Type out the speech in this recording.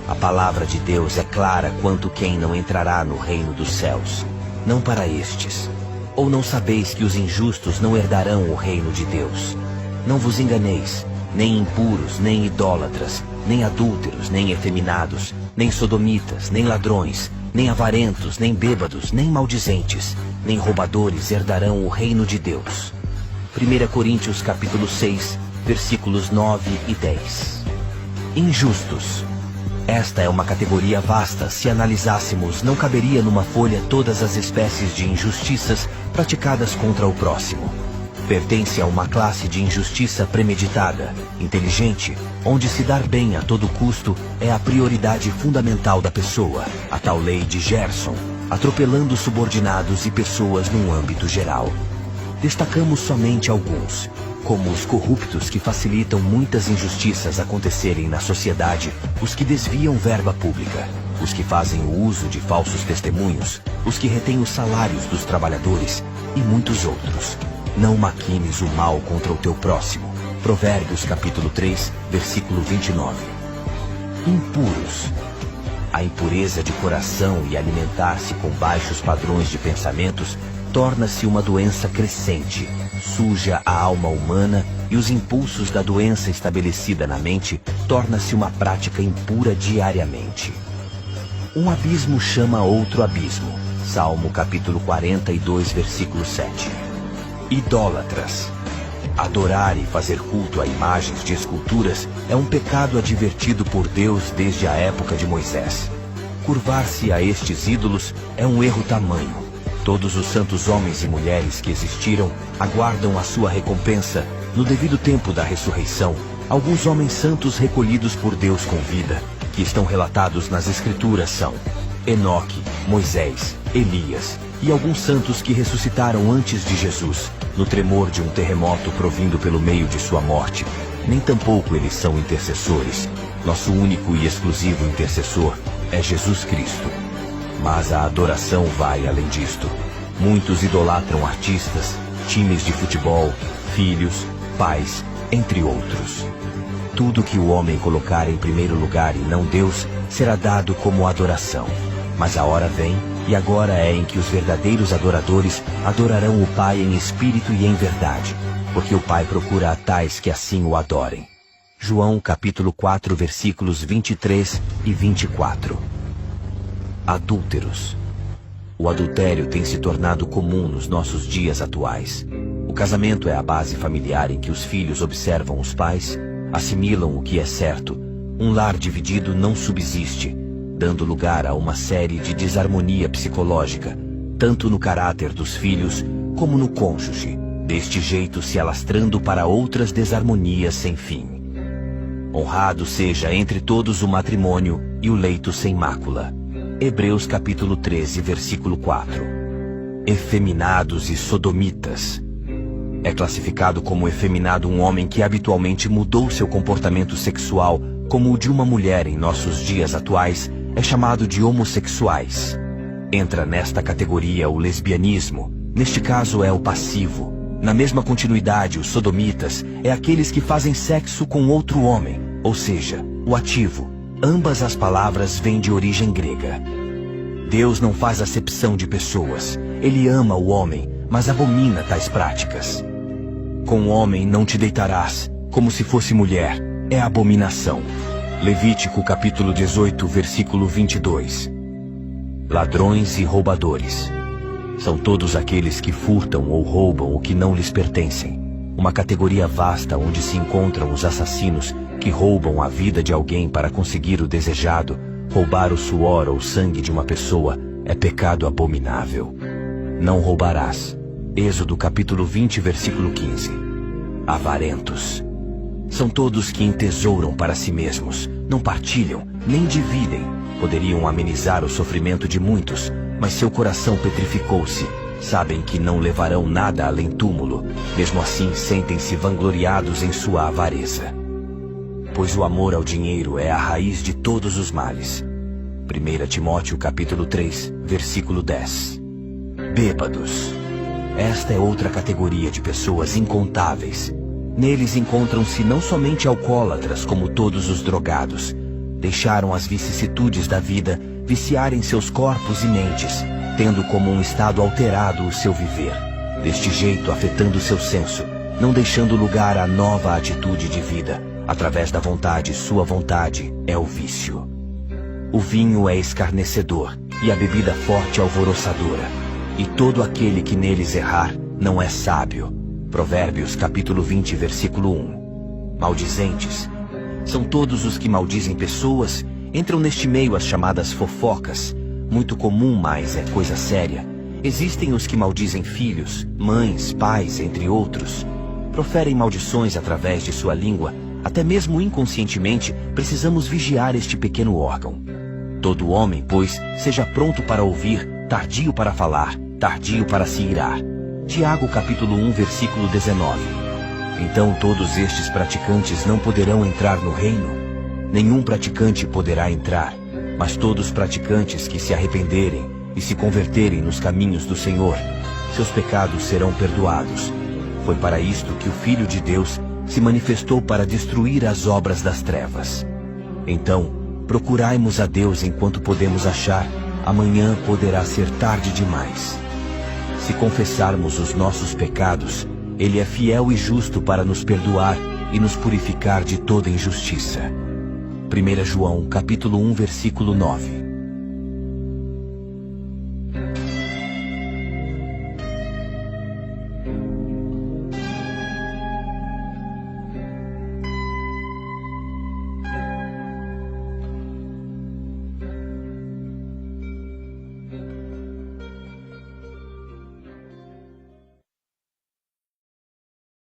A palavra de Deus é clara quanto quem não entrará no reino dos céus. Não para estes. Ou não sabeis que os injustos não herdarão o reino de Deus? Não vos enganeis, nem impuros, nem idólatras, nem adúlteros, nem efeminados, nem sodomitas, nem ladrões, nem avarentos, nem bêbados, nem maldizentes, nem roubadores herdarão o reino de Deus. 1 Coríntios capítulo 6, versículos 9 e 10. Injustos. Esta é uma categoria vasta. Se analisássemos, não caberia numa folha todas as espécies de injustiças praticadas contra o próximo. Pertence a uma classe de injustiça premeditada, inteligente, onde se dar bem a todo custo é a prioridade fundamental da pessoa, a tal lei de Gerson, atropelando subordinados e pessoas num âmbito geral. Destacamos somente alguns, como os corruptos que facilitam muitas injustiças acontecerem na sociedade, os que desviam verba pública, os que fazem o uso de falsos testemunhos, os que retêm os salários dos trabalhadores e muitos outros. Não maquines o mal contra o teu próximo. Provérbios capítulo 3, versículo 29. Impuros. A impureza de coração e alimentar-se com baixos padrões de pensamentos torna-se uma doença crescente, suja a alma humana e os impulsos da doença estabelecida na mente torna-se uma prática impura diariamente. Um abismo chama outro abismo. Salmo capítulo 42, versículo 7. Idólatras. Adorar e fazer culto a imagens de esculturas é um pecado advertido por Deus desde a época de Moisés. Curvar-se a estes ídolos é um erro tamanho. Todos os santos homens e mulheres que existiram aguardam a sua recompensa. No devido tempo da ressurreição, alguns homens santos recolhidos por Deus com vida, que estão relatados nas Escrituras, são Enoque, Moisés, Elias e alguns santos que ressuscitaram antes de Jesus, no tremor de um terremoto provindo pelo meio de sua morte. Nem tampouco eles são intercessores. Nosso único e exclusivo intercessor é Jesus Cristo. Mas a adoração vai além disto. Muitos idolatram artistas, times de futebol, filhos, pais, entre outros. Tudo que o homem colocar em primeiro lugar e não Deus será dado como adoração. Mas a hora vem, e agora é em que os verdadeiros adoradores adorarão o Pai em espírito e em verdade, porque o Pai procura a tais que assim o adorem. João capítulo 4, versículos 23 e 24. Adúlteros. O adultério tem se tornado comum nos nossos dias atuais. O casamento é a base familiar em que os filhos observam os pais, assimilam o que é certo. Um lar dividido não subsiste, dando lugar a uma série de desarmonia psicológica, tanto no caráter dos filhos como no cônjuge, deste jeito se alastrando para outras desarmonias sem fim. Honrado seja entre todos o matrimônio e o leito sem mácula. Hebreus capítulo 13, versículo 4. Efeminados e sodomitas. É classificado como efeminado um homem que habitualmente mudou seu comportamento sexual, como o de uma mulher em nossos dias atuais, é chamado de homossexuais. Entra nesta categoria o lesbianismo, neste caso é o passivo. Na mesma continuidade, os sodomitas é aqueles que fazem sexo com outro homem, ou seja, o ativo. Ambas as palavras vêm de origem grega. Deus não faz acepção de pessoas. Ele ama o homem, mas abomina tais práticas. Com o homem não te deitarás, como se fosse mulher. É abominação. Levítico capítulo 18, versículo 22. Ladrões e roubadores. São todos aqueles que furtam ou roubam o que não lhes pertencem. Uma categoria vasta onde se encontram os assassinos que roubam a vida de alguém para conseguir o desejado. Roubar o suor ou sangue de uma pessoa é pecado abominável. Não roubarás. Êxodo capítulo 20, versículo 15. Avarentos. São todos que entesouram para si mesmos, não partilham, nem dividem. Poderiam amenizar o sofrimento de muitos, mas seu coração petrificou-se. Sabem que não levarão nada além túmulo, mesmo assim sentem-se vangloriados em sua avareza. Pois o amor ao dinheiro é a raiz de todos os males. 1 Timóteo capítulo 3, versículo 10. Bêbados. Esta é outra categoria de pessoas incontáveis. Neles encontram-se não somente alcoólatras como todos os drogados, Deixaram as vicissitudes da vida viciarem seus corpos e mentes, tendo como um estado alterado o seu viver. Deste jeito, afetando seu senso, não deixando lugar à nova atitude de vida. Através da vontade, sua vontade é o vício. O vinho é escarnecedor, e a bebida forte alvoroçadora. E todo aquele que neles errar, não é sábio. Provérbios capítulo 20, versículo 1. Maldizentes são todos os que maldizem pessoas. Entram neste meio as chamadas fofocas. Muito comum, mas é coisa séria. Existem os que maldizem filhos, mães, pais, entre outros. Proferem maldições através de sua língua. Até mesmo inconscientemente, precisamos vigiar este pequeno órgão. Todo homem, pois, seja pronto para ouvir, tardio para falar, tardio para se irar. Tiago capítulo 1, versículo 19. Então todos estes praticantes não poderão entrar no reino? Nenhum praticante poderá entrar, mas todos os praticantes que se arrependerem e se converterem nos caminhos do Senhor, seus pecados serão perdoados. Foi para isto que o Filho de Deus se manifestou, para destruir as obras das trevas. Então, procurai-mos a Deus enquanto podemos achar, amanhã poderá ser tarde demais. Se confessarmos os nossos pecados, Ele é fiel e justo para nos perdoar e nos purificar de toda injustiça. 1 João capítulo 1, versículo 9.